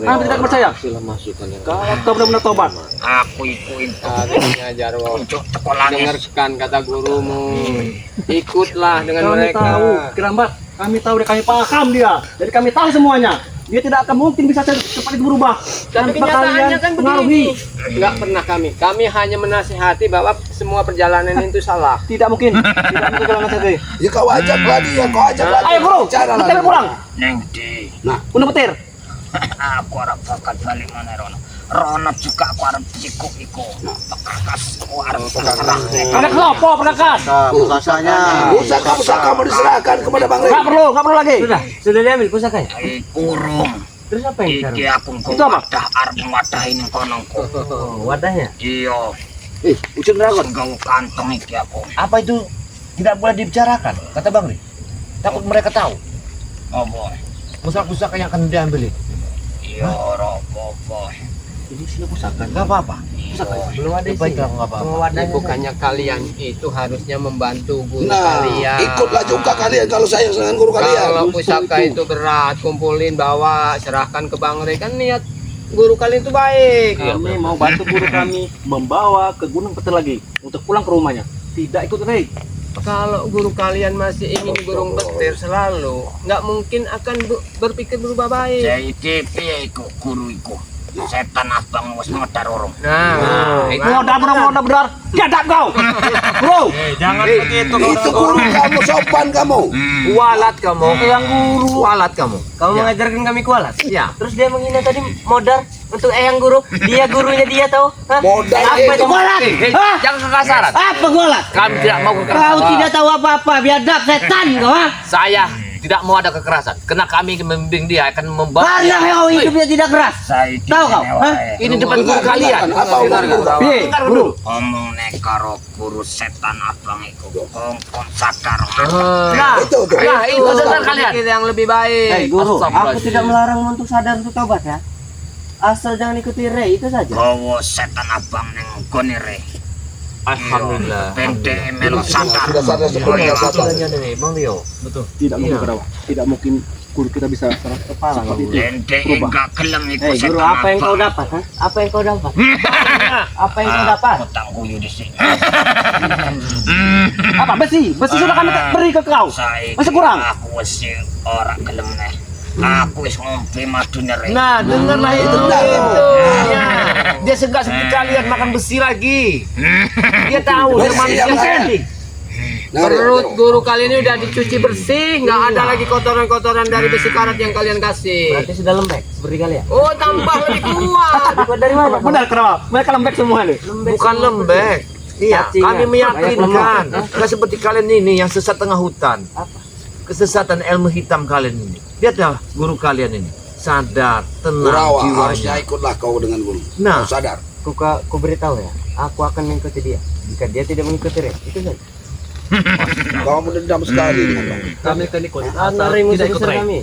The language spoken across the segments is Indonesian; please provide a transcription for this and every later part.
Kami tidak percaya. Kasihlah masukan yang Kalau kau benar-benar tobat, Aku ikuin Akhirnya Jarwo, untuk sekolah dengarkan kata gurumu. Ikutlah dengan kami mereka. tahu, Kirambat. Kami tahu dia, kami paham dia. Jadi kami tahu semuanya. Dia tidak akan mungkin bisa cepat itu berubah. Tapi Tanpa kenyataannya kalian kan pengaruhi. begini. Enggak pernah kami hanya menasihati bahwa semua perjalanan itu salah. Tidak mungkin. Tidak mungkin kalau nggak Ya kau ajaklah dia, kau ajaklah dia. Ayo guru, Bicara lah. kita pulang. Neng di Punya petir. aku harap bakat balik mana Rono. Rono juga aku harap iku. Bekas aku harap sekarang. Ada kelompok perkakas. Pusakanya. Pusaka kamu diserahkan kepada Bang Rey. Nggak perlu lagi. Sudah diambil pusakanya. Kurung. Terus apa yang Iki sekarang? aku kau Itu apa? wadah arep ngwadahi ning konongku. Wadahnya. Iya, Ucun dragon. engkau kantong iki aku. Apa itu tidak boleh dibicarakan? Kata Bang Ri. Takut mereka tahu. Oh boy. Pusaka yang akan diambil itu. Iya, boy. Ini sudah pusaka. Enggak apa-apa. Belum ada Baiklah, enggak apa-apa. Bukannya kalian itu harusnya membantu guru Nah, kalian. ikutlah juga kalian kalau sayang dengan guru Kalau kalian. pusaka itu berat, kumpulin, bawa, serahkan ke Bang Rey. Kan niat guru kalian itu baik. Kami mau bantu guru kami membawa ke Gunung Petir lagi untuk pulang ke rumahnya. Tidak ikut Rey. Kalau guru kalian masih ingin Gunung Petir selalu, nggak mungkin akan berpikir berubah baik. Jadi piye iku guru iku? Setan abang wis modar urung. Nah, itu Modal benar. Gadap kau. Bro, Jangan begitu. Itu guru kamu, sopan kamu. kualat kamu. yang guru. Kualat kamu. Kamu mengajarkan kami kualat. Ya. Terus dia menghina tadi modar untuk eyang guru. Dia gurunya dia tahu. Hah? Modal Apa itu. itu kualat? Hah? Jangan kekasaran. Apa kualat? Kami tidak mau Kau kekerasan. tidak tahu apa-apa. Biadab setan kau. Ha? Saya tidak mau ada kekerasan. Karena kami membimbing dia akan membawa. Karena kau hidupnya tidak keras. Saiki Tahu kau? Hah? Ini depan guru kalian. Apa guru? Piye, guru? Omong nek karo guru setan abang iku. Kongkon sadar. Nah, Itu tuh. nah itu dengar kalian. Yang lebih baik. Hei guru, aku Astagfirullahaladzim. tidak melarang untuk sadar untuk tobat ya. Asal jangan ikuti Rey itu saja. Bawa setan abang neng gone re. Alhamdulillah. Pente melu sadar. Sudah sadar sebelumnya sadar. Bang Rio. Betul. Tidak mungkin Kerawa. Tidak mungkin guru kita bisa serat kepala seperti itu. Pente enggak gelem iku Hei setan guru, apa yang kau dapat? Ha? Apa yang kau dapat? Apa yang kau dapat? Utang guyu di sini. Apa besi? Besi sudah kami beri ke kau. Saiki Masih kurang. Aku wis ora gelem neh. Aku wis ngombe madune re. Nah, dengarlah itu. Benar. Ya. Dia segan seperti kalian makan besi lagi. Dia tahu dia Besi manusia yang mana? cantik. Nah, Perut Rio. guru kalian ini udah dicuci bersih, nggak ada lagi kotoran-kotoran dari besi karat yang kalian kasih. Berarti sudah lembek seperti kalian. Oh, tambah lebih kuat. Kuat dari mana? Benar Kerawa. Mereka lembek semua nih. Bukan lembek. Iya, Cacingan. kami meyakinkan. Kayak Nggak seperti kalian ini yang sesat tengah hutan. Apa? Kesesatan ilmu hitam kalian ini. Lihatlah guru kalian ini. Sadar, tenang Kurawa, harusnya jiwanya. ikutlah kau dengan guru. Nah, Kau sadar. Ku beritahu ya. Aku akan mengikuti dia. Jika dia tidak mengikuti Rey, itu saja. Kau mendendam sekali dengan Bang Rey. Kami akan ikut. Karena Rey musuh besar kami.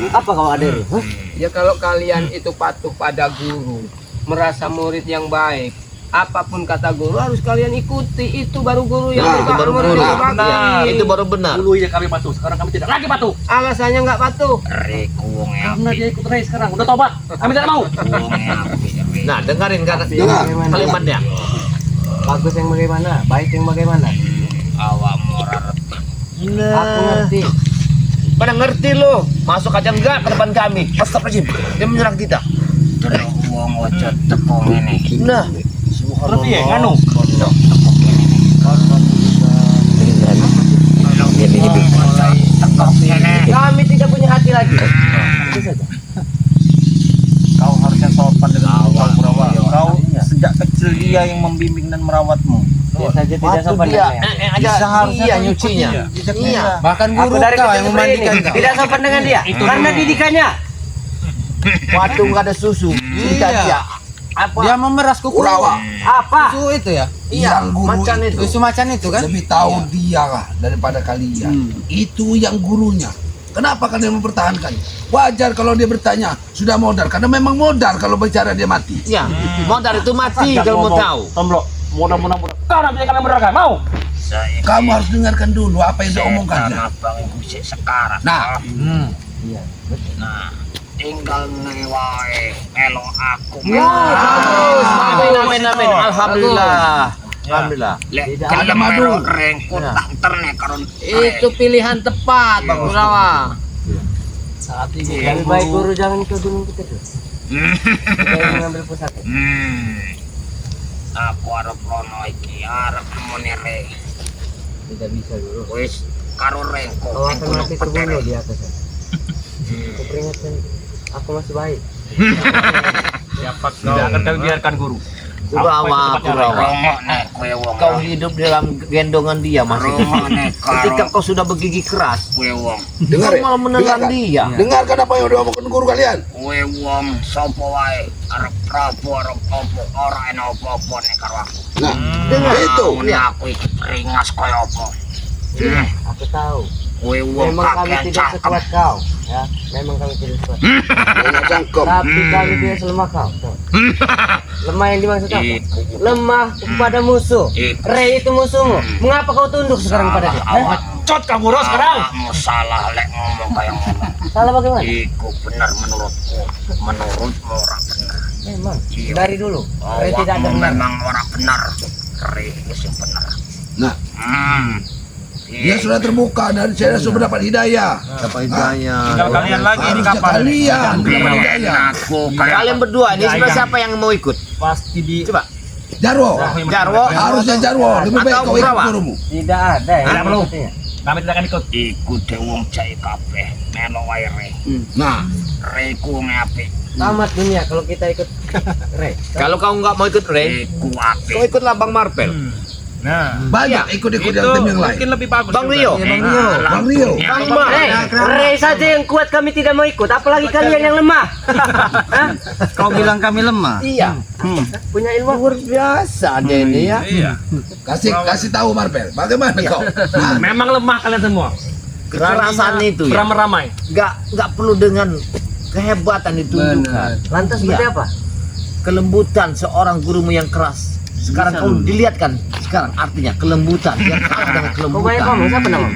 Apa kau ada Rey? Hah? ya kalau kalian itu patuh pada guru, merasa murid yang baik, apapun kata guru harus kalian ikuti. Itu baru guru yang Nah, baru murid yang Benar, baik. itu baru benar. Dulu ya kami patuh, sekarang kami tidak lagi patuh. Alasannya nggak patuh. Re kuwong Karena api. dia ikut Rey sekarang, udah tobat. Kami tidak mau. Kuwong api. Re. Nah, dengarin kan Dengar. kalimatnya. Bagus yang bagaimana? Baik yang bagaimana? Awak ora Aku ngerti. Pada ngerti lo, masuk aja enggak ke depan kami. Astagfirullahaladzim, dia menyerang kita. terus wong ojo tepung ini. Nah, Terus piye nganu? Pondok tepung ini. Mulai tekok ini. Kami tidak punya hati lagi. Itu saja. Kau harusnya sopan dengan awal Kurawa. Kau sejak kecil dia yang membimbing dan merawatmu. Dia saja tidak sopan dia dengannya. aja Seharusnya iya kau nyucinya. ikuti dia. Iya. Bahkan Aku guru dari kau kecil yang seperti memandikan ini. kau. Tidak sopan dengan dia. Karena didikannya. Waktu nggak ada susu, cinta Iya. dia. Apa? Dia memeras kuku. Kurawa. Apa? Susu itu ya. Iya, Yang guru macan itu. itu. Susu macan itu kan? Lebih tahu dia lah daripada kalian. Itu yang gurunya. Kenapa kalian mempertahankan? Wajar kalau dia bertanya, sudah modal. Karena memang modal kalau bicara dia mati. Ya, modal itu mati kalau mau tahu. Tomblok. Mudah-mudahan. Kau nanti kalian berdagang, mau? Saya Kamu harus dengarkan dulu apa yang dia omongkan. Setan abang ibu sik sekarang. Nah, Iya, betul. Nah, tinggal nih wae melo aku. Amin. Alhamdulillah. Alhamdulillah. Lek Tidak kalau ada madu. melo rengku tak terne karon. Itu pilihan tepat, Bang Kurawa. Saat ini Lebih baik guru jangan ke gunung kita tuh. Kita yang mengambil pusaka. Aku arep rono iki arep nemoni re. Tidak bisa guru. Wis karo rengku Kau ning akan gunung mati petere. terbunuh di atas. Aku peringatkan, aku masih baik. tidak akan kami biarkan guru. Kurawa. Rongokne kowe wong. Kau hidup dalam gendongan dia masih. Rongokne Ketika karo kau sudah bergigi keras, kowe wong. Dengar kau ya? malah menelan dia. Dengarkan apa yang diomongkan guru kalian. Kowe wong sapa wae arep Prabu arep apa ora enak apa-apa nek karo aku. Nah, Dengar itu. Ini aku iki ringas kaya apa. Aku tahu. Kowe wong Memang kami kakean tidak cakep. sekuat kau, ya. Memang kami tidak sekuat. Banyak cangkem. Tapi kami tidak selemah kau. Tahu. Lemah yang dimaksud apa? Iku. Lemah kepada musuh. Iku. Rey itu musuhmu. Mengapa kau tunduk sekarang pada dia? Hah? Cot kamu Ros sekarang. Kamu salah lek ngomong kayak ngomong. Salah bagaimana? Iku benar menurutku. Menurutmu ora benar. Memang. Iya. Dari dulu. Rey tidak ada Awakmu benar. memang ora benar. Rey wis yang benar. Nah, dia Iya. sudah terbuka dan saya sudah mendapat hidayah. Dapat hidayah. Tinggal kalian lagi ini Harusnya kapan? kalian mendapat hidayah. Aku kayak Kalian berdua ini Iya, sebenarnya iya. siapa yang mau ikut? Pasti di Coba. Jarwo. Jarwo. Harusnya Jarwo. Lebih baik Atau kau ikut Kurawa? gurumu. Tidak ada ya. Tidak perlu. sepertinya. kami tidak akan ikut. iku de wong cai kabeh melo wae Rey. Nah, Rey ku apik. Tamat dunia kalau kita ikut Rey. Kalau kau nggak mau ikut Rey, Iku kau apik. ikutlah Bang Marvel. Nah, banyak ikut-ikut itu yang tim yang lain. mungkin lebih bagus. Bang Rio. Bang Rio. Bang Mar. Rey saja yang kuat kami tidak mau ikut, apalagi kalian yang lemah. Hah? Kau bilang kami lemah. Iya. Punya ilmu Luar biasa dia ini ya. Iya. Kasih tahu Marvel. Bagaimana kau? Nah, Memang lemah kalian semua. Kekerasan itu ya. Beramai-ramai. Nggak perlu dengan kehebatan ditunjukkan. Lantas seperti Iya. apa? Kelembutan seorang gurumu yang keras. Sekarang kau dilihatkan sekarang artinya kelembutan yang kalah dengan Kau banyak kelembutan. ngomong, siapa nama?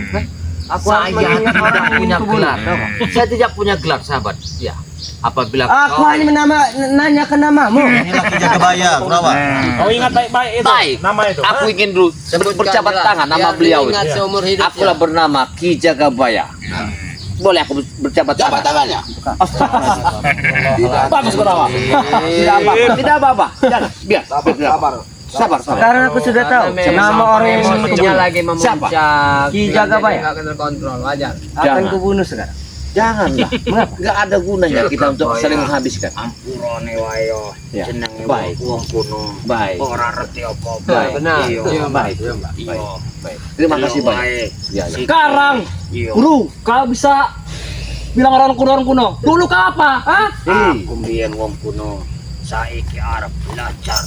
Aku harus Saya mengingat tidak orang punya yang gelar. tahu nggak? Saya tidak punya gelar, sahabat. Ya. Apabila Aku hanya nanya ke namamu. Inilah Ki Jagabaya, Kurawa. Kau ingat baik-baik itu. Baik. Nama itu. Aku ingin dulu berjabat tangan nama beliau. Akulah bernama Ki Jagabaya. Boleh aku berjabat jabat tangan? tangannya. Bagus Kurawa. Tidak apa-apa. Tidak apa-apa. Jangan. Biar. Sabar. Sekarang aku sudah tahu nama orang yang emosinya membunuh. lagi memuncak. Ki Jagabaya. Nggak akan terkontrol, wajar. Akan Jangan. kubunuh sekarang. Janganlah. Nggak ada gunanya kita untuk saling menghabiskan. Ampurane wae yo. Ya. Jenenge Baik. wong kuno. Baik. Ora ngerti apa-apa. Baik. Benar. Iya. Baik. Iya. Terima kasih Iya, banyak. wae. Ya, ya. Sekarang, Iya. guru, kau bisa bilang orang kuno. Dulu kau apa? Hah? Aku mbiyen wong kuno. Saiki arep belajar.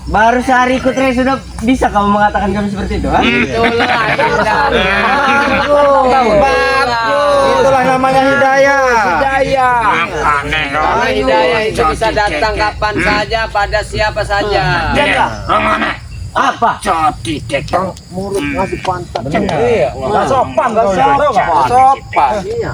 Baru sehari ikut Rey sudah bisa kamu mengatakan kami seperti itu, ha? Itulah namanya hidayah. Makane yo. Karena hidayah itu bisa datang kapan saja pada siapa saja. Rongone. Apa? Jadi dek. Murid ngasih pantat. Iya. Nggak sopan kau Sopan. Iya.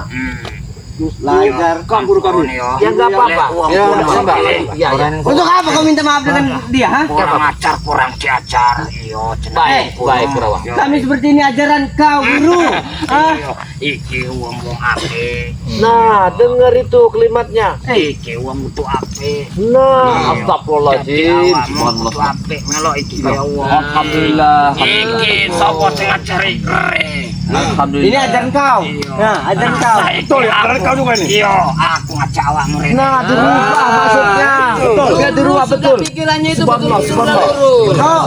Lajar. Kau guru kami. Ya nggak apa-apa. Ya, sabar. Ya, ya. Untuk apa kau minta maaf dengan dia, ha? Kurang ajar, kurang diajar. Iya, Baik, baik, Kurawa. Kami seperti ini ajaran kau, guru. Ah, Iki wong-wong apik. Nah, dengar itu kalimatnya. Iki wong mutu apik. Nah, astagfirullahaladzim. Mutu apik melok iki kaya wong. Alhamdulillah. Iki sapa sing ngajari Rey? Alhamdulillah. ini ajaran kau. Nah, ajaran kau. Betul ya, ajaran kau juga ini. Iya, aku ngajak awakmu Rey. Nah, dirubah maksudnya. Betul. Ya, dirubah betul. Pikirannya itu betul lurus.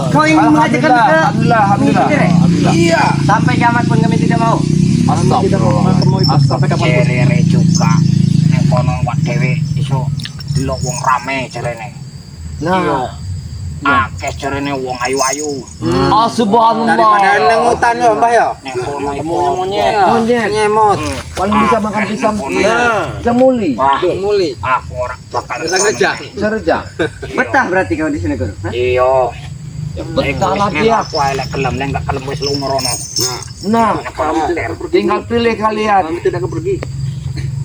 Kau ingin mengajarkan ke Alhamdulillah. Rey? Iya. Sampai kiamat pun kami tidak mau. Rey juga. Ning kono wak dhewe iso delok wong rame jarene. Nah, Akeh jarene wong ayu-ayu. subhanallah. hutan ya, Mbah ya. Ning kono iku Monyet. Nyemot. Paling bisa makan pisang. Nah. Jamuli. Muli. Aku ora bakal Serja. Betah berarti kau di sini, guru. Ha? Iya. Betah lah dia. Aku ae lek kelem, nek enggak kelem wis lunga rono. Nah, Nek kelem ter. tinggal pilih kalian.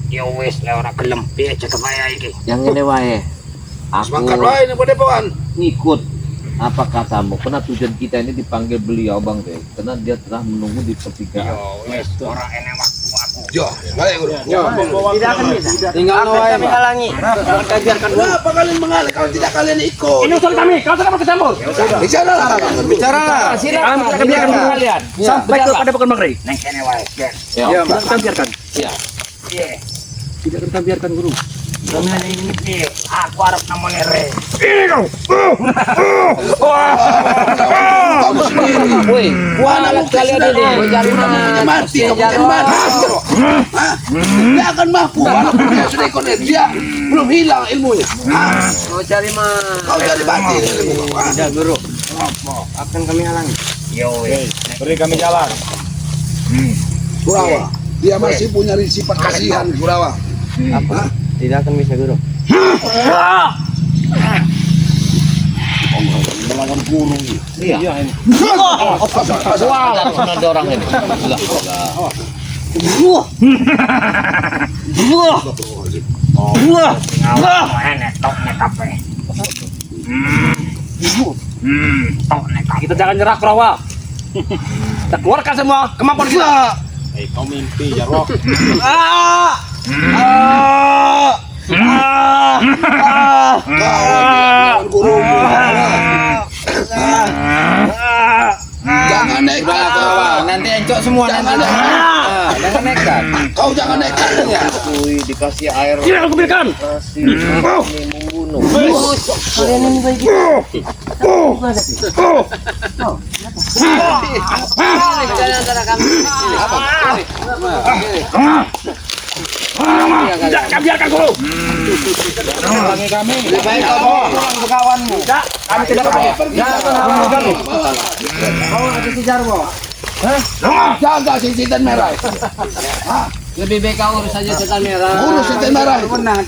Iya, Ya wis le ora gelem piye cekep ae iki. Yang ini wae. Aku Semangat wae nih padepokan. ngikut apa katamu. Karena tujuan kita ini dipanggil beliau Bang Teh. Karena dia telah menunggu di pertigaan. Wis ora enek waktu aku. Yo, balik guru. Tidak akan bisa. Tinggal Kami halangi. Kita biarkan dulu. Kenapa kalian mengalah kalau tidak kalian ikut? Ini urusan kami. Kau tidak berkecampur. Bicara lah. Bicara. Kami tidak akan biarkan kalian. Sampai ke padepokan Bang Rey. Neng kene wae. Ya, tidak akan biarkan. Piye? Tidak akan biarkan guru. Kami ini piye? Aku arep namanya Re. Kamu sendiri. Woi, Anak bukti kalian sudah ini kamu punya mati, kamu punya mati. Hah? Dia akan mampu. Walaupun dia sudah ikut dia belum hilang ilmunya. Hah? mau cari mah. Kau jadi mati dengan ilmu. Hah? Tidak guru. Akan kami halangi. Yo wis. Beri kami jalan. Kurawa, dia masih punya sifat kasihan Kurawa. Hah? Tidak akan bisa guru. Melawan guru. Iya ini. Wah, ada orang ini. Enek tok nek kape. Tok nek kape. Kita jangan nyerah Kurawa. Kita keluarkan semua kemampuan kita. Kau mimpi ya roh. Melawan gurumu. Jangan nekat. Nanti encok semua Jangan nanti. nekat. Jangan nekat. Kau jangan nekat. Wih, dikasih air Tidak aku biarkan. kasih ini membunuh. Kalian ini baik. Antara kami. Tidak akan biarkan guru. Halangi kami. Lebih baik kamu pulang ke kawanmu. Tidak, kami tidak akan. Kau ada sejarah bawa. Jaga si Sinten Merah. Lebih baik kau urus saja setan merah. Urus Sinten Merah.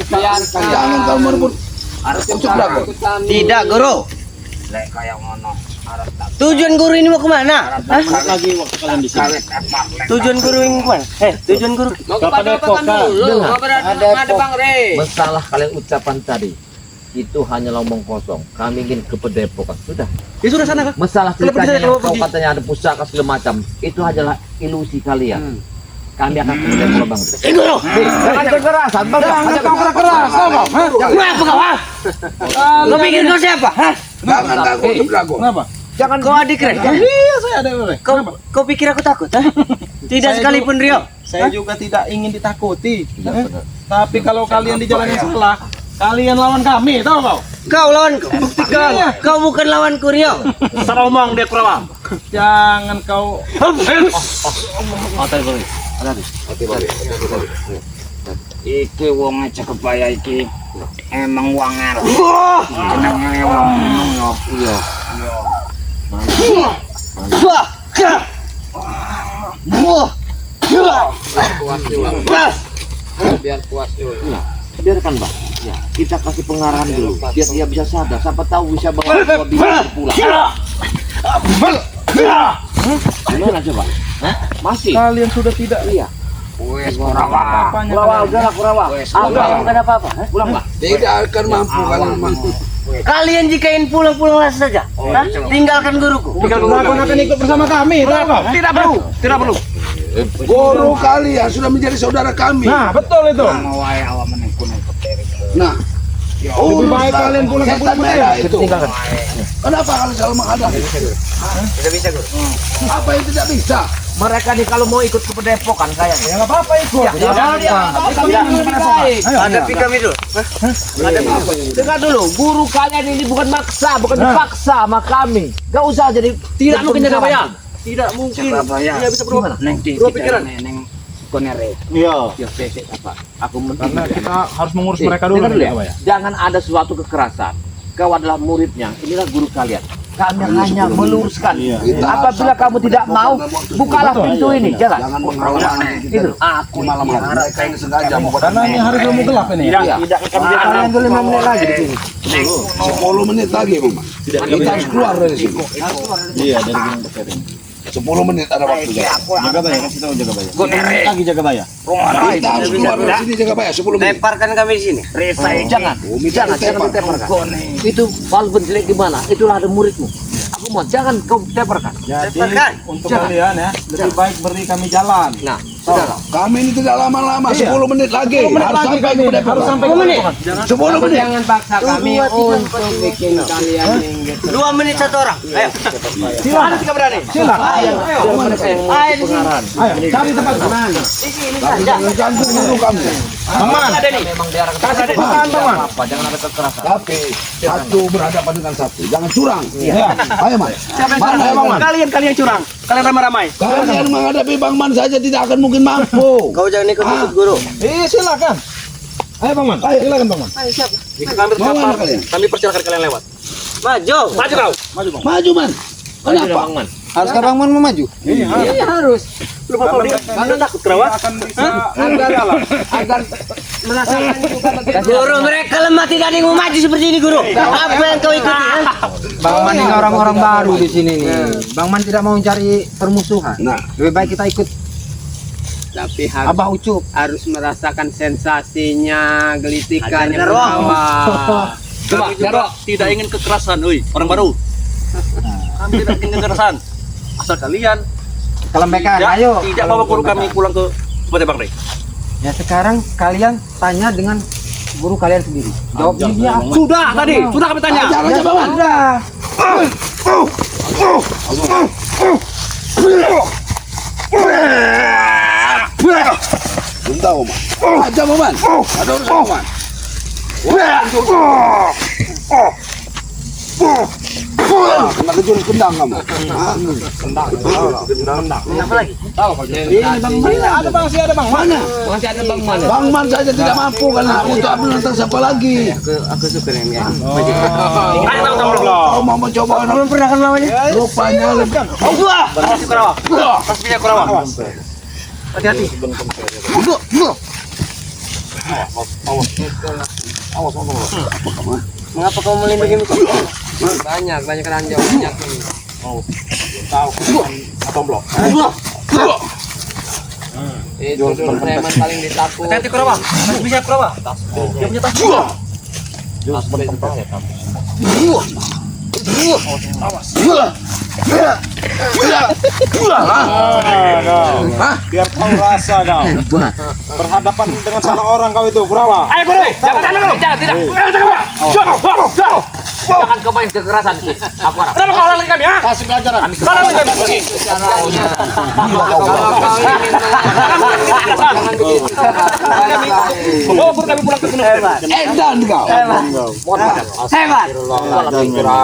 Jangan kau merebut. Ucuk Brago. Tidak guru. Lek kaya ngono. Arep tak Tujuan guru ini mau kemana? Lagi waktu kalian di sini. kawit epak lek. Tujuan guru ini kemana? Tujuan guru. Mau ke padepokan dulu. Mau berada Bang Rey. Masalah kalian ucapan tadi itu hanyalah omong kosong. Kami ingin ke padepokan. Sudah. Ya sudah sana kak. Masalah Kalau ceritanya bisa, yang kalau kau pergi. katanya ada pusaka segala macam, itu hanyalah ilusi kalian. Kami akan ke padepokan Bang. Guru. Jangan kekerasan, Bang. Jangan kau keras. Kenapa kau? Kau pikir kau siapa? Jangan takut Ucuk Brago. Kenapa? Jangan kau adik Ren. Iya saya ada oleh. Kau pikir aku takut? Tidak Saya sekalipun Rio. Saya juga tidak ingin ditakuti. Iya, benar. Tapi kalau kalian di jalan yang salah, kalian lawan kami, tahu kau? Kau lawanku. Buktikan. Kau bukan lawanku Rio. Seromong dia Kurawa. Jangan kau. Iki wong cekep ae iki. Emang wanger. Jenenge wong ngono yo. Biar puas dulu. Biarkan Bang. Ya, kita kasih pengarahan dulu biar dia bisa sadar. Siapa tahu bisa bawa dia pulang. Gimana coba? Hah? Masih? Kalian sudah tidak. Iya. Wis Kurawa. Kurawa, udahlah Kurawa. Apa? Bukan apa-apa. Hah? Pulang Pak. Tidak akan mampu kalian mampu. Kalian jika ingin pulang-pulang saja. Tinggalkan guruku. Aku akan ikut bersama kami, tahu kau? Tidak perlu. Tidak perlu. Guru kalian sudah menjadi saudara kami. Nah, betul itu. Mau wae awak meneng kuning keteri. Nah, Lebih baik kalian pulang ke setan Gunung merah Putih. itu. Kenapa kalian selalu menghadap? Tidak bisa guru. Apa yang tidak bisa? Mereka nih kalau mau ikut ke padepokan kayaknya. Ya nggak apa-apa ikut. Hadapi kami dulu. Dengar dulu, guru kalian ini bukan maksa, bukan dipaksa sama kami. Gak usah jadi Tidak mungkin jaga bayang. Tidak mungkin. Surabaya. Dia bisa berubah. Neng di Dua pikiran. neng konere. Iya. Ya, basic apa? Aku Karena kita harus mengurus mereka mereka dulu. dulu ya. Pak, ya. Jangan ada suatu kekerasan. Kau adalah muridnya, inilah guru kalian. Kami hanya meluruskan. Iya. Apabila kamu tidak mau, bukalah pintu ini, jalan. Jangan mengerawang Itu. aku malam mereka ini sengaja mau Karena ini hari ilmu gelap ini. Tidak akan kalian dulu 5 menit lagi di sini. 10 menit lagi, Mama. Kita harus keluar dari sini. Iya, dari Gunung Putih. 10 menit ada waktu. Jaga Baya, kasih tahu Jaga Baya. Gunere. Lagi Jaga Baya. Kita harus keluar dari sini Jaga Baya 10 menit. Lemparkan kami di sini. Jangan, jangan ditempelkan. Itu walaupun jelek di mana, itulah ada muridmu. Aku mau jangan kau temperkan. Jadi Lemparkan. untuk kalian ya, lebih baik beri kami jalan. Nah, sudahlah. Kami ini tidak lama-lama, Iya. 10 menit lagi. 10 menit Harus lagi sampai kami. ke Harus sampai ke 10 menit. Padepokan. 10 menit. Jangan paksa kami untuk bikin kalian yang gitu. 2 menit 1 orang. Ayo. Silakan. Jika berani. Silakan. Ayo. Ayo di sini. Ayo, cari tempat mana? Di sini saja. Ganggu dulu kami. Aman. Ada nih. Memang daerah Kasih tebakan, Bang. apa, jangan ada kekerasan. Tapi satu berhadapan dengan satu. Jangan curang. Iya. Ayo Mas. Siapa yang curang? Mana Bang Man? Kalian curang. Kalian ramai-ramai. Kalian menghadapi Bang Man saja tidak akan mungkin mampu. Kau jangan ikut-ikut guru. Silakan. Ayo Bang Man. Ayo silakan Bang Man. Ayo siap. Jika kami Mau mana kalian? kami persilakan kalian lewat. Maju. Maju kau. Maju Bang. Maju Man. Kenapa? Bang Man. Haruskah Bang Man mau maju? Iya harus. Lu mau dia? Kalian takut kerawat? Agar merasakan juga bagaimana. Guru mereka lemah tidak ada yang mau maju seperti ini guru. Apa yang kau ikuti? Bang Man ini orang-orang baru di sini nih. Bang Man tidak mau mencari permusuhan. Nah, Lebih baik kita ikut Tapi harus, Abah Ucup. harus merasakan sensasinya, gelitikannya Ajar, Darwo. bernyawa. Kami juga tidak ingin kekerasan, oi, orang baru. Kami tidak ingin kekerasan. Asal kalian Kelembek ayo. tidak bawa guru kami pulang ke Bade Bang Rey. Ya sekarang kalian tanya dengan guru kalian sendiri. Jawabnya dia apa? Sudah tadi, sudah kami tanya. ajar aja Bang Man. Sudah. Bentar Bang Man. Aja Bang Man. Ada urusan Bang Man. Kena kejurus kendang kamu. Apa lagi? Ini Bang Man, ada Bang, ada Bang. Mana? Masih ada Bang Man. Bang Man saja tidak mampu karena untuk ambil lantas siapa lagi? Aku suka yang ini. Ayo tahu dulu. Kau mau mencoba anak Belum pernah kan namanya? rupanya lebih. Masih kerawat. Masih punya kerawat. Hati-hati. Mengapa kau melindungi muka? Banyak keranjang, banyak ini. Itu preman paling ditakut. Hati-hati kerawat. Masih bisa kerawat. Dia punya tas. Biar kau rasa kau. Berhadapan dengan salah orang kau itu, Kurawa. Ayo guru, jangan dulu. Tidak. Jangan kau main kekerasan. Aku harap. Kenapa kau halangi kami, ha? Kasih pelajaran. Kalau kami Kalau kau ingin jangan begitu. bawa guru kami pulang ke gunung. Edan kau. Hebat.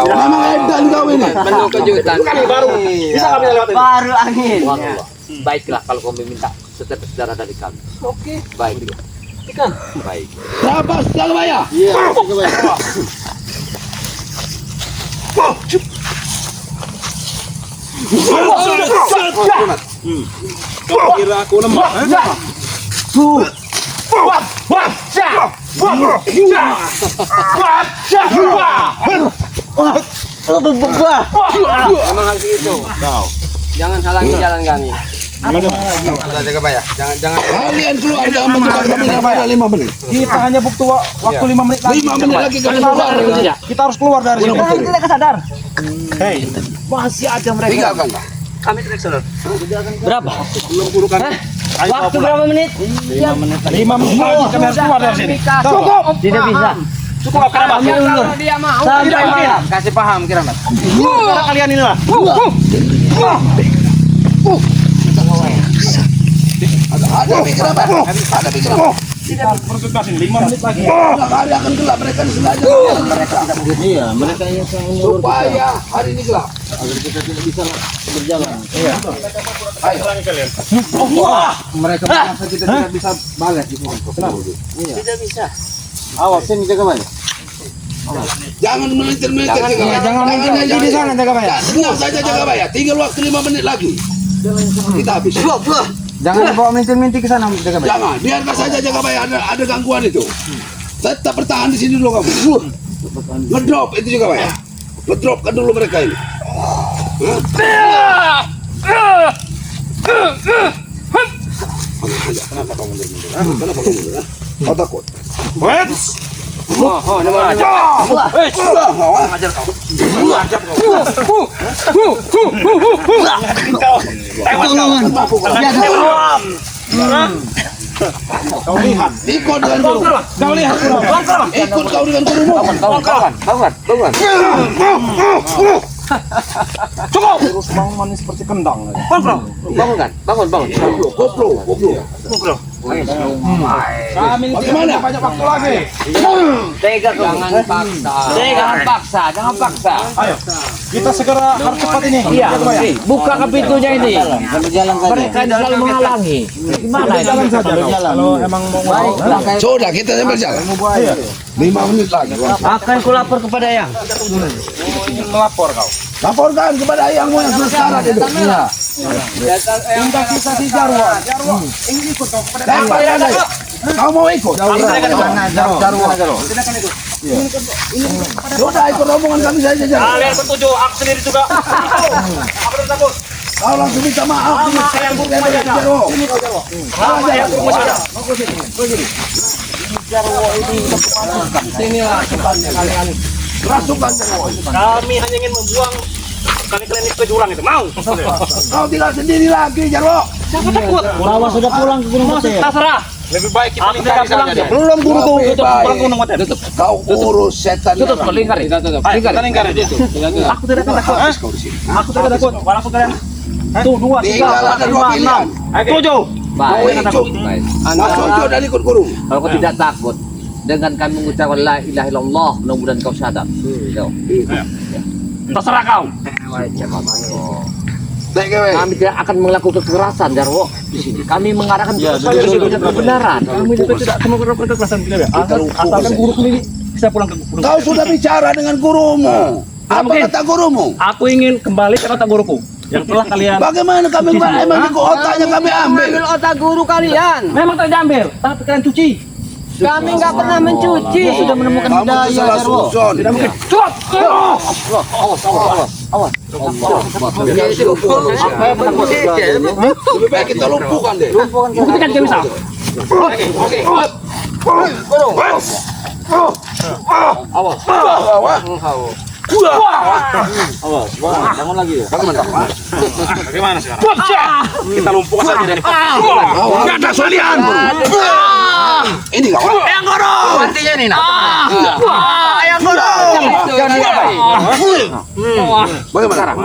Memang edan kau ini. Penuh kejutan. Kami baru bisa kami lewat ini. Baru angin. Baiklah kalau kau meminta setetes darah dari kami. Oke. Baik. Baik. Berapa Jaga Baya? Kau kira aku lemah? Memang harus itu. Jangan halangi jalan kami. Kalian keluar jangan mencoba kami pada 5 menit. Kita hanya butuh waktu 5 menit lagi. 5 menit lagi kami keluar. Kita harus keluar dari sini. tidak kesadar. Hei, Masih ada mereka. Tinggalkan kau. Kami tidak sadar. Berapa? belum guru kami. Ayo Waktu berapa menit? 5 menit lagi kami harus keluar dari sini. Cukup. Tidak bisa. Cukup kerawat. Kami ulur. Dia mau. Tidak paham. Kasih paham Kiramat. Karena kalian inilah. Ada pikiran apa? Ada pikiran. Konsentrasi 5 menit lagi. Hari akan gelap mereka sengaja mereka. Iya, mereka yang sangat Supaya hari ini gelap. agar kita tidak bisa berjalan. Mereka merasa kita tidak bisa balas di sini. Tidak bisa. Awas sini Jaga Baya. Jangan melintir-melintir Jaga Baya. Jangan melintir di sana Jaga Baya. Tenang saja Jaga Baya. Tinggal waktu 5 menit lagi. Kita habis. Jangan dibawa minti-minti ke sana Jaga Baya. Jangan, biarkan saja Jaga Baya ada gangguan itu. Tetap bertahan di sini dulu kamu. Ngedrop itu Jaga Baya. Ngedropkan dulu mereka ini. Kau takut? Kau lihat. Ikut dengan guru. Kau lihat Kurawa. Ikut kau dengan gurumu. Bangun. Cukup. Terus bangun seperti kendang. Bangun. Koplo. Kami ini Bagaimana? banyak waktu lagi. Jangan paksa. Ayo, kita segera harus cepat ini. Iya, buka ke pintunya ini. Mereka selalu menghalangi. Gimana ini? Jalan saja. Kalau emang mau Sudah kita yang berjalan. 5 menit lagi. Akan kulapor kepada yang. ingin melapor kau. Laporkan kepada ayahmu yang sudah syarat itu. Iya. Tinggal kita si Jarwo. Jarwo ingin ikut kau kepada Dapat ada. Kau mau ikut? Sudah ikut rombongan kami saja. Kalian bertujuh, aku sendiri juga. Aku takut. Kau langsung minta maaf. Saya yang buruk saja. Sama yang buruk saja. Sinilah tempatnya kalian. Rasukan Jarwo. Kami hanya ingin membuang kalian itu ke jurang itu. Mau? Kau tinggal sendiri lagi Jarwo. Siapa takut? Kurawa sudah pulang ke Gunung Mete. Terserah. Lebih baik kita Aku tidak pulang. Belum guru tuh Lebih tutup baik. pulang Gunung Mete. Kau urus setan. Tutup, lingkar. Ayo, kita lingkar aja. Aku tidak takut. Aku tidak takut. Walaupun kalian tuh 2, 3, Tinggal ada 2 pilihan. 7. Baik. Masuk ikut dan ikut guru. Kalau kau tidak takut dengan kami mengucapkan la ilaha illallah, mudah-mudahan kau sadar. Yo. Terserah kau. Kami tidak akan melakukan kekerasan, Jarwo. Di sini kami mengarahkan kebenaran. Kami juga tidak melakukan kekerasan tidak. Asalkan guru sendiri bisa pulang ke gunung. Kau sudah bicara dengan gurumu. Apa mungkin. kata gurumu? Aku ingin kembali ke kata guruku yang telah kalian. Bagaimana kami emang di otaknya kami ambil? Ambil otak guru kalian. Memang tidak diambil, tapi kalian cuci. Kami nggak pernah mencuci. Sudah menemukan Kamu itu salah susun. Tidak mungkin. Cukup. Lebih baik kita lumpuhkan deh. Buktikan dia bisa. Bagaimana sekarang? Kita lumpuhkan saja dari. Enggak ada salian. Ini kawan. Yang guru. Artinya nih nak. Yang guru. Bagaimana?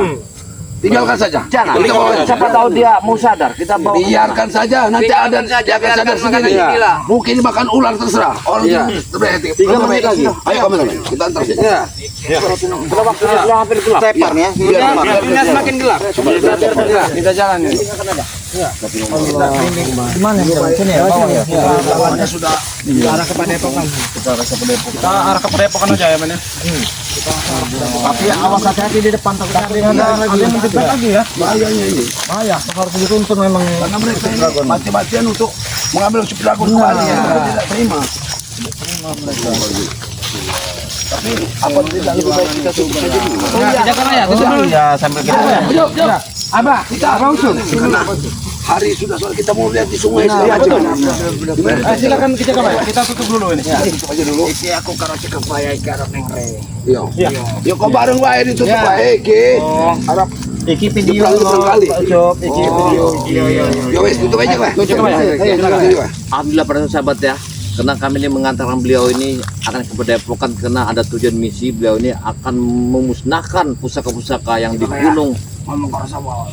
Tinggalkan saja. Jangan. Kita bawa saja. Siapa tahu dia mau sadar. Kita bawa. Biarkan saja. Nanti ada dia akan sadar sendiri. Mungkin makan ular terserah. Orang terberhenti. 3 menit lagi. Ayo kamu kita antar saja. Tepar nih ya. Biar Semakin gelap. Kita jalan nih. Gimana sini ya? Bawah ya. Lawannya sudah Arah ke Padepokan. Kita arah ke Padepokan aja ya, Men ya. Tapi awas hati-hati di depan takutnya ada yang mencegat lagi ya. bahayanya ini. Bahaya, harus dituntun memang. Karena mereka ini mati-matian untuk mengambil si pelaku kembali. Mereka tidak terima. Tapi apa tidak lebih baik kita tutup saja dulu? Ya, sambil kita. Abah, kita apa usul? Hari sudah soal kita mau lihat di sungai segala macam. Silakan kita coba. Kita tutup dulu ini. Tutup aja dulu. Iki aku karo cekap bayar karo neng re. Iya. Yo kok bareng wae ditutup wae iki. Harap Iki video barangkali. Job, iki video. Yo wes tutup aja wae. Tutup aja. Alhamdulillah para sahabat ya. Karena kami ini mengantarkan beliau ini akan ke Padepokan karena ada tujuan misi. Beliau ini akan memusnahkan pusaka-pusaka yang di gunung. Ngomong karo sapa?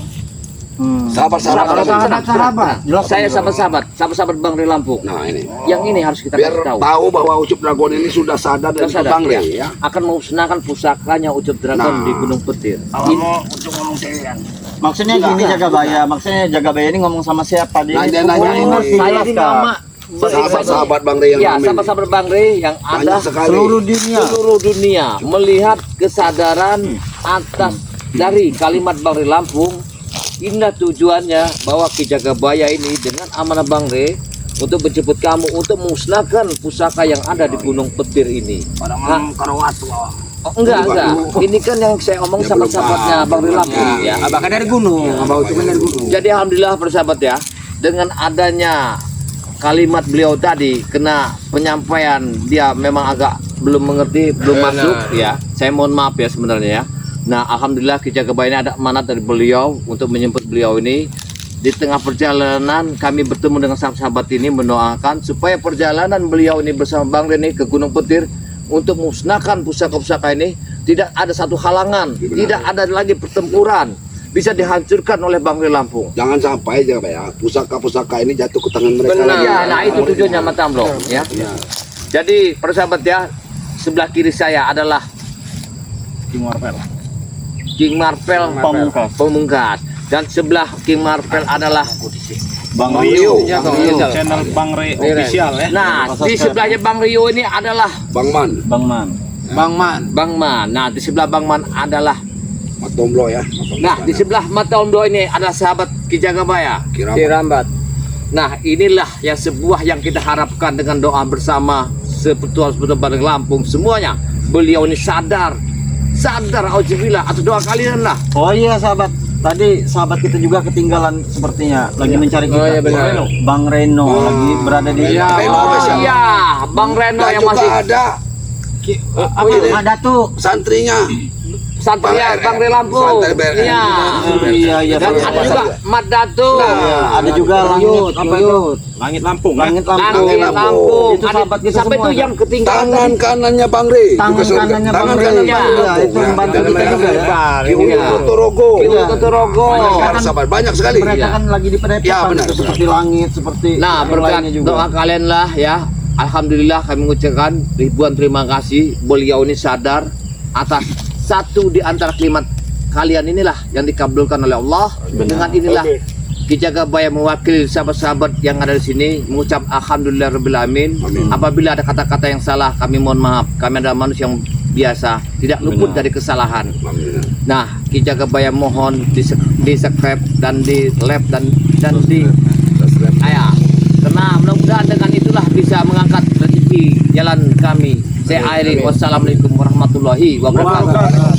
Sahabat. Saya sahabat Bang Ri Lampung. Nah ini. Yang ini harus kita Biar kasih tahu. tahu bahwa Ucup Dragon ini sudah sadar dan Sadar, Bang ya. Ri ya. Akan memusnahkan pusakanya Ucup Dragon Nah. di Gunung Petir. Kamu untuk ngomong sendirian. Maksudnya gini Jagabaya. Maksudnya Jagabaya ini ngomong sama siapa? Dia Nanya-nanya ini. Saya ini nama Sahabat-sahabat Bang Ri yang ya, ramai. sahabat Bang Ri yang ada Banyak sekali. seluruh dunia melihat kesadaran atas dari kalimat Bang Ri Lampung. Inilah tujuannya bahwa Ki Jagabaya ini dengan amanah Bang Ri untuk menjemput kamu untuk memusnahkan pusaka yang ada di Gunung Petir ini. Pada ngomong karo watu. Oh, enggak. Ini kan yang saya omong sahabat-sahabatnya Bang Ri Lampung ya. Bahkan dari gunung, abah itu kan dari gunung. Jadi alhamdulillah persahabat ya, dengan adanya kalimat beliau tadi kena penyampaian dia memang agak belum mengerti, belum masuk ya. Saya mohon maaf ya sebenarnya ya. Nah, alhamdulillah Ki Jagabaya ini ada amanat dari beliau untuk menjemput beliau ini. Di tengah perjalanan kami bertemu dengan sahabat ini mendoakan supaya perjalanan beliau ini bersama Bang Ri ke Gunung Petir untuk musnahkan pusaka-pusaka ini tidak ada satu halangan, tidak ada lagi pertempuran, bisa dihancurkan oleh Bang Ri Lampung. Jangan sampai ya pusaka-pusaka ini jatuh ke tangan mereka. Benar. lagi. Ya, nah itu tujuannya Matam loh ya. Jadi persahabat ya, sebelah kiri saya adalah King Marvel Pamungkas. Dan sebelah King Marvel adalah Bang Rio, channel Bang Ri official ya. nah di sebelahnya Bang Rio ini adalah Bang Man, Bang Man. Nah di sebelah Bang Man adalah Matomblo ya. nah di sebelah Mata Omdo ini adalah sahabat Ki Jagabaya. Rambat. Nah inilah yang sebuah yang kita harapkan dengan doa bersama sepetua-sepetua Bang Ri Lampung semuanya. Beliau ini sadar auzubillah atau doa kalian lah. Oh iya sahabat, tadi sahabat kita juga ketinggalan sepertinya lagi mencari kita. Oh iya benar. Bang Reno lagi berada di Iya, Bang Reno Dan yang juga masih ada ada tuh. santrinya santri ya Bang Ri Lampung. Santai BRN. Iya. Iya. Dan ada juga Mat Datu. Ada juga langit apa itu? Langit Lampung. Langit Langit Lampung. Itu sahabat kita sampai semua. itu yang ketinggalan. tangan kanannya Bang Ri. Tangan Juga surga. kanannya Bang Tangan Ri. kanan Iya, Bang Ri. Iya, itu membantu kita juga ya. Di Ulu Totorogo. Itu Totorogo. Para sahabat banyak sekali. Mereka kan lagi di padepokan Ya, benar, gitu, seperti langit, seperti Nah, yang berkat lainnya juga. doa kalian lah ya. Alhamdulillah kami mengucapkan ribuan terima kasih. Beliau ini sadar atas satu di antara kalimat kalian inilah yang dikabulkan oleh Allah. Dengan inilah Ki Jagabaya mewakili sahabat-sahabat yang ada di sini mengucap alhamdulillahirabbil alamin. Apabila ada kata-kata yang salah kami mohon maaf. Kami adalah manusia yang biasa, tidak luput dari kesalahan. Nah, Ki Jagabaya mohon di subscribe dan di like dan di ayah. Karena mudah-mudahan dengan itulah bisa mengangkat rezeki jalan kami. Saya Airin. Wassalamualaikum warahmatullahi wabarakatuh.